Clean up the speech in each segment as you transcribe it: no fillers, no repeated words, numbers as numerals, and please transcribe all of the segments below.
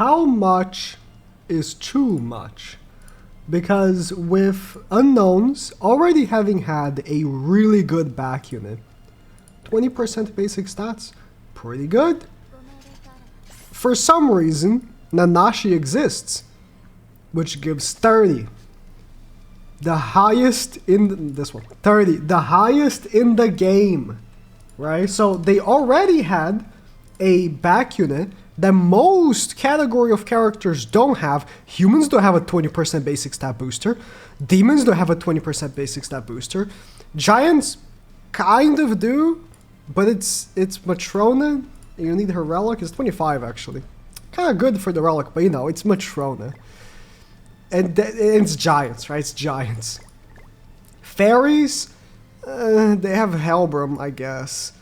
how much is too much? Because with unknowns already having had a really good back unit, 20% basic stats, pretty good. For some reason, Nanashi exists, which gives 30. The highest in this one, 30, the highest in the game, right? So they already had a back unit that most category of characters don't have. Humans don't have a 20% basic stat booster. Demons don't have a 20% basic stat booster. Giants kind of do, but it's Matrona. You need her relic. It's 25 actually. Kind of good for the relic, but you know, it's Matrona. And it's giants, right? It's giants. Fairies, they have Helbram, I guess.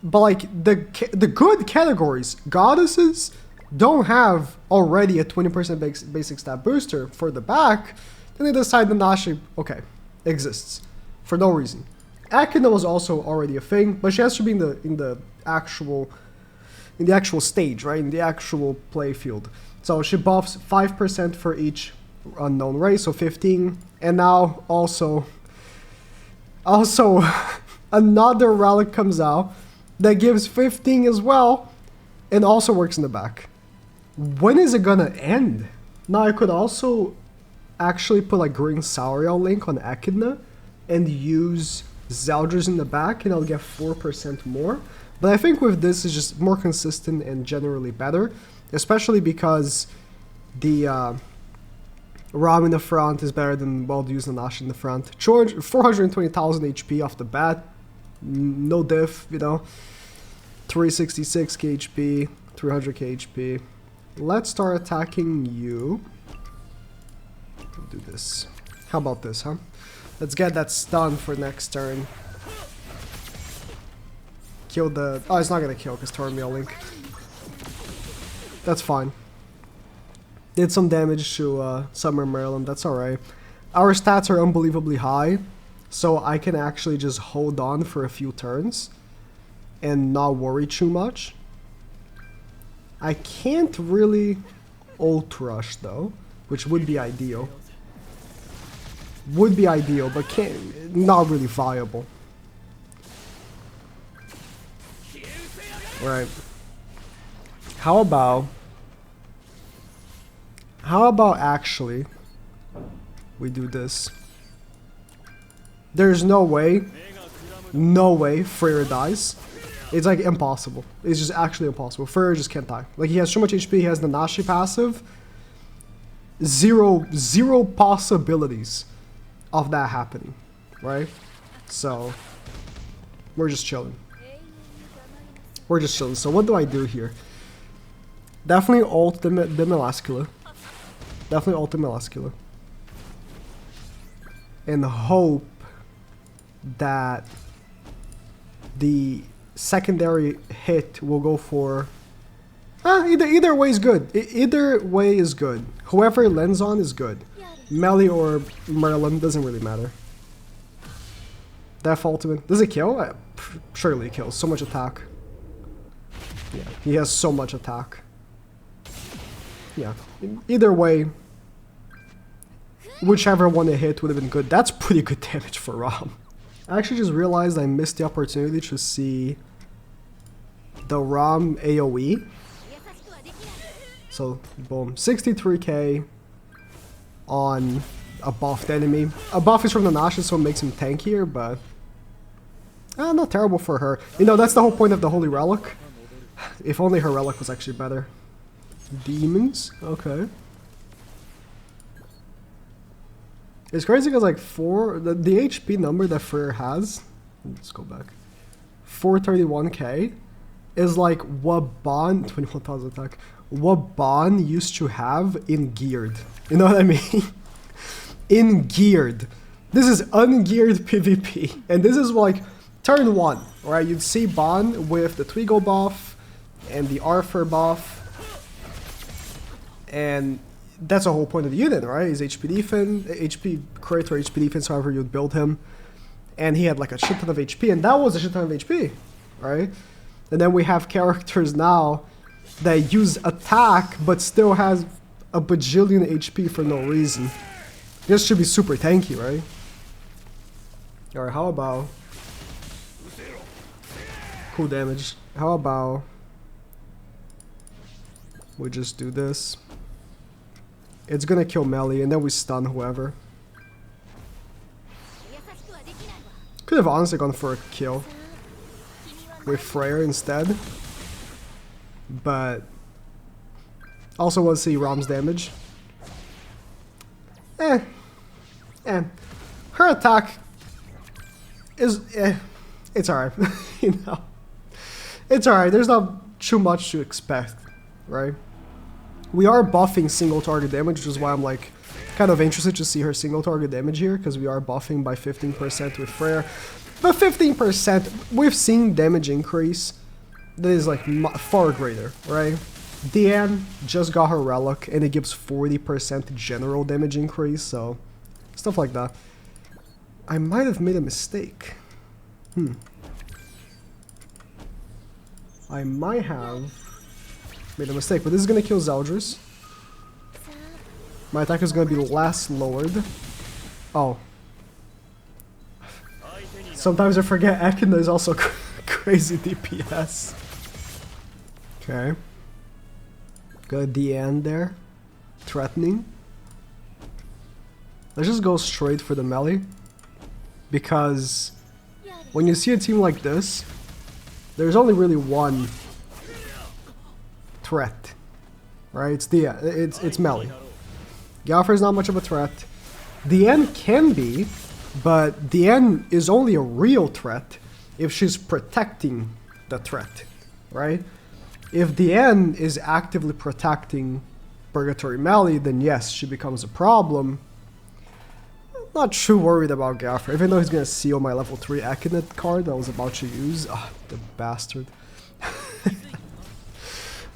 But like the good categories, goddesses don't have already a 20% basic stat booster for the back. Then they decide the Nashi, okay, exists for no reason. Echidna was also already a thing, but she has to be in the actual stage, right? In the actual play field. So she buffs 5% for each unknown race, so 15. And now also another relic comes out that gives 15 as well, and also works in the back. When is it gonna end? Now I could also actually put like Green Sauriel link on Echidna and use Zeldris in the back, and I'll get 4% more. But I think with this is just more consistent and generally better, especially because the Ram in the front is better than well-used Nanashi in the front. 420,000 HP off the bat, no diff, you know. 366 KHP, 300 KHP. Let's start attacking you. Do this. How about this, huh? Let's get that stun for next turn. Kill the... Oh, it's not gonna kill because Tormiel Link. That's fine. Did some damage to Summer Maryland, that's alright. Our stats are unbelievably high, so I can actually just hold on for a few turns and not worry too much. I can't really ult rush though, which would be ideal. Would be ideal, but not really viable. Right. How about actually we do this? There's no way Freyr dies. It's like impossible. It's just actually impossible. Freyr just can't die. Like he has so much HP, he has the Nanashi passive. Zero possibilities of that happening, right? So we're just chilling. We're just chilling. So what do I do here? Definitely ult the Melascula. Definitely ult the Melascula. And hope that the secondary hit will go for... either way is good. Either way is good. Whoever it lands on is good. Melee or Merlin, doesn't really matter. Death ultimate. Does it kill? Surely it kills. So much attack. Yeah, he has so much attack. Yeah, either way, whichever one it hit would have been good. That's pretty good damage for Ram. I actually just realized I missed the opportunity to see the Ram AoE. So, boom, 63k on a buffed enemy. A buff is from the Nanashi, so it makes him tankier, but not terrible for her. You know, that's the whole point of the Holy Relic. If only her relic was actually better. Demons? Okay. It's crazy because like the HP number that Freyr has, let's go back, 431k is like what Bond, 21,000 attack, what Bond used to have in Geared. You know what I mean? In Geared. This is ungeared PvP. And this is like turn 1, right? You'd see Bond with the Twigo buff and the Arthur buff. And that's the whole point of the unit, right? Is HP defense, HP crit or HP defense, however you'd build him. And he had like a shit ton of HP, and that was a shit ton of HP, right? And then we have characters now that use attack but still has a bajillion HP for no reason. This should be super tanky, right? Alright, how about... Cool damage. How about... we just do this. It's gonna kill melee and then we stun whoever. Could have honestly gone for a kill with Freyr instead. But... also want to see Rom's damage. Her attack is it's alright. You know, it's alright. There's not too much to expect, right? We are buffing single target damage, which is why I'm like kind of interested to see her single target damage here, because we are buffing by 15% with Freyr. But 15%, we've seen damage increase that is like far greater, right? Diane just got her relic and it gives 40% general damage increase, so stuff like that. I might have made a mistake. I might have made a mistake, but this is gonna kill Zeldris. My attack is gonna be less lowered. Oh. Sometimes I forget Echidna is also crazy DPS. Okay. Got a DN there. Threatening. Let's just go straight for the melee. Because when you see a team like this, there's only really one threat. Right? It's melee. Galfer is not much of a threat. DN can be, but DN is only a real threat if she's protecting the threat. Right? If the N is actively protecting Purgatory Melee, then yes, she becomes a problem. Not too worried about Gaffer, even though he's gonna seal my level 3 Echidna card that I was about to use. Ah, the bastard.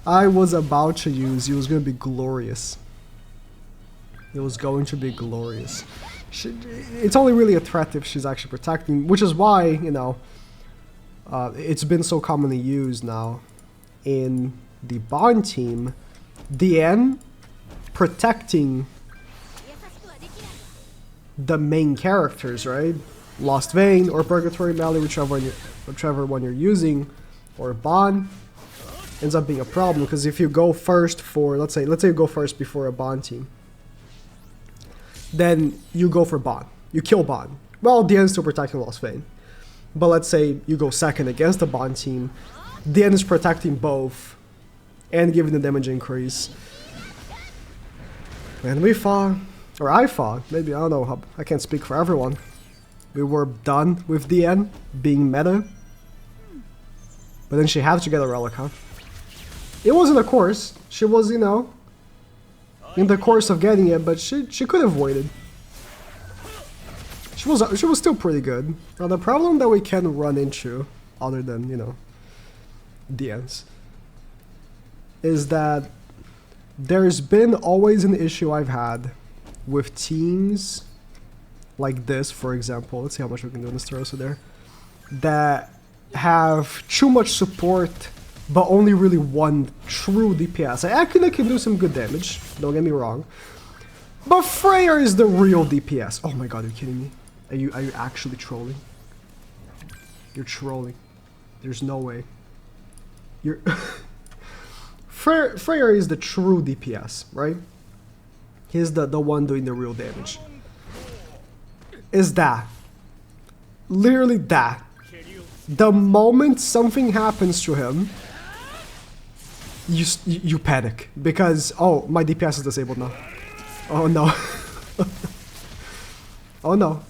I was about to use, he was gonna be glorious. It was going to be glorious. It's only really a threat if she's actually protecting, which is why, you know, it's been so commonly used now. In the Bond team, DN protecting the main characters, right? Lost Vein or Purgatory Melee, whichever one you're using, or Bond, ends up being a problem because if you go first for, let's say you go first before a Bond team, then you go for Bond, you kill Bond. Well, DN's still protecting Lost Vein, but let's say you go second against the Bond team. The end is protecting both and giving the damage increase. And we fought, or I fought, maybe, I don't know, how, I can't speak for everyone. We were done with the end being meta. But then she had to get a relic, huh? It wasn't a course. She was, you know, in the course of getting it, but she could have waited. She was still pretty good. Now the problem that we can run into, other than, you know, DNs, is that there's been always an issue I've had with teams like this, for example. Let's see how much we can do in this throw so there. That have too much support, but only really one true DPS. Echidna can do some good damage, don't get me wrong. But Freyr is the real DPS. Oh my god, are you kidding me? Are you actually trolling? You're trolling. There's no way. You're Freyr is the true DPS, right? He's the one doing the real damage. Is that. Literally that. The moment something happens to him, you panic. Because, oh, my DPS is disabled now. Oh no. Oh no.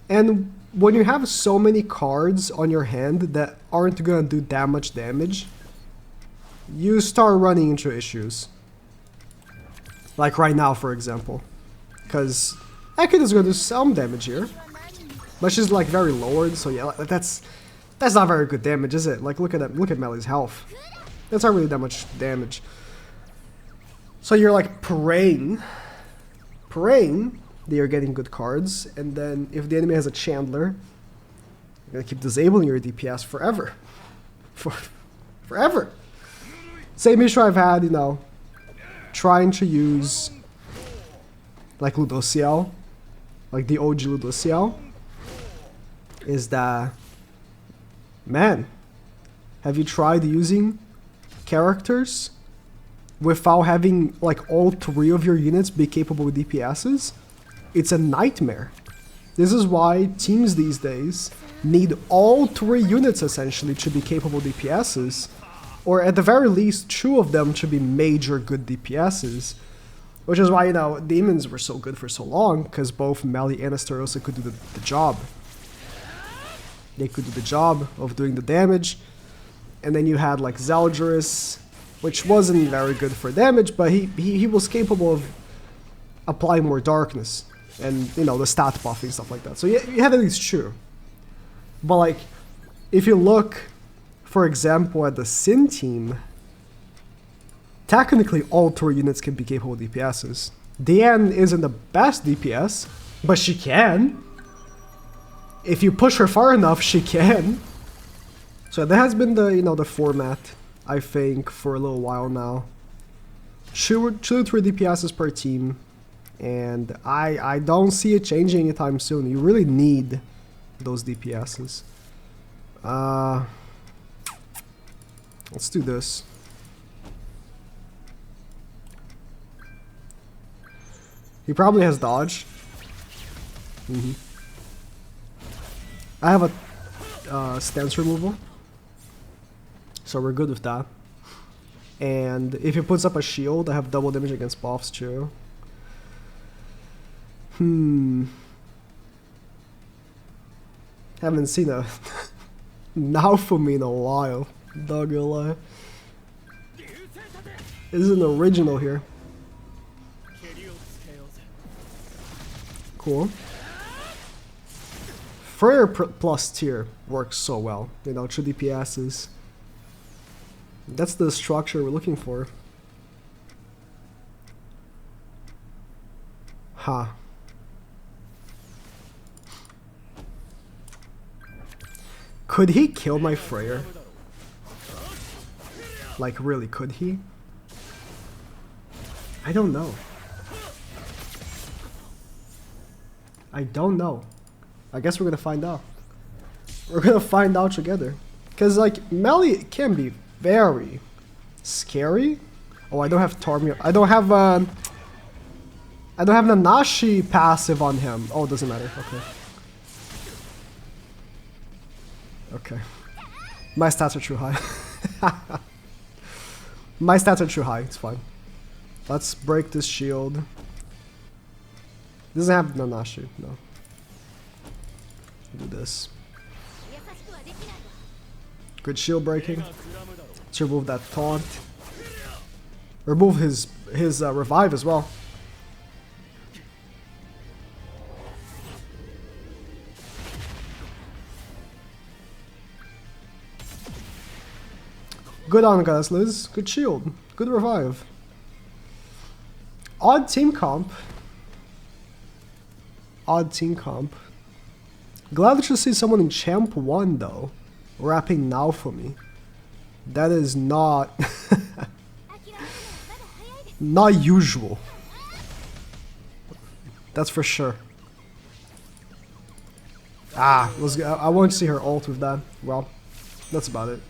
And when you have so many cards on your hand that aren't gonna do that much damage, you start running into issues. Like right now, for example. Because Echidna's gonna do some damage here. But she's like very lowered, so yeah, that's not very good damage, is it? Like look at that, look at Melee's health. That's not really that much damage. So you're like praying that you're getting good cards, and then if the enemy has a Chandler, you're gonna keep disabling your DPS forever. Forever. Same issue I've had, you know, trying to use like Ludociel, like the OG Ludociel, is that, man, have you tried using characters without having like all 3 of your units be capable with DPSs? It's a nightmare. This is why teams these days need all 3 units essentially to be capable DPSs, or at the very least 2 of them to be major good DPSs, which is why, you know, demons were so good for so long, because both Melee and Astarosa could do the job. They could do the job of doing the damage, and then you had like Zeldris, which wasn't very good for damage, but he was capable of applying more darkness and, you know, the stat buffing, stuff like that. So you had at least 2. But like, if you look, for example, at the Sin team, technically all 3 units can be capable DPSs. Diane isn't the best DPS, but she can. If you push her far enough, she can. So that has been the, you know, the format, I think, for a little while now. 2 to 3 DPSs per team, and I don't see it changing anytime soon. You really need those DPSs. Let's do this. He probably has dodge. I have a stance removal, so we're good with that. And if he puts up a shield, I have double damage against buffs too. Haven't seen a Naofumi in a while, not gonna lie. This is an original here. Cool. Freya plus tier works so well, you know, 2 DPSs. That's the structure we're looking for. Huh. Could he kill my Freyr? Like, really, could he? I don't know. I don't know. I guess we're gonna find out. We're gonna find out together. Cause like, Melee can be very scary. Oh, I don't have Tormir. I don't have Nanashi passive on him. Oh, it doesn't matter. Okay. Okay. My stats are too high. My stats are too high. It's fine. Let's break this shield. Doesn't have Nanashi. No. Do this. Good shield breaking. Let's remove that taunt. Remove his revive as well. Good on guys, Liz. Good shield. Good revive. Odd team comp. Odd team comp. Glad to see someone in Champ 1 though, rapping Naofumi. That is not not usual. That's for sure. Ah, I want to see her ult with that. Well, that's about it.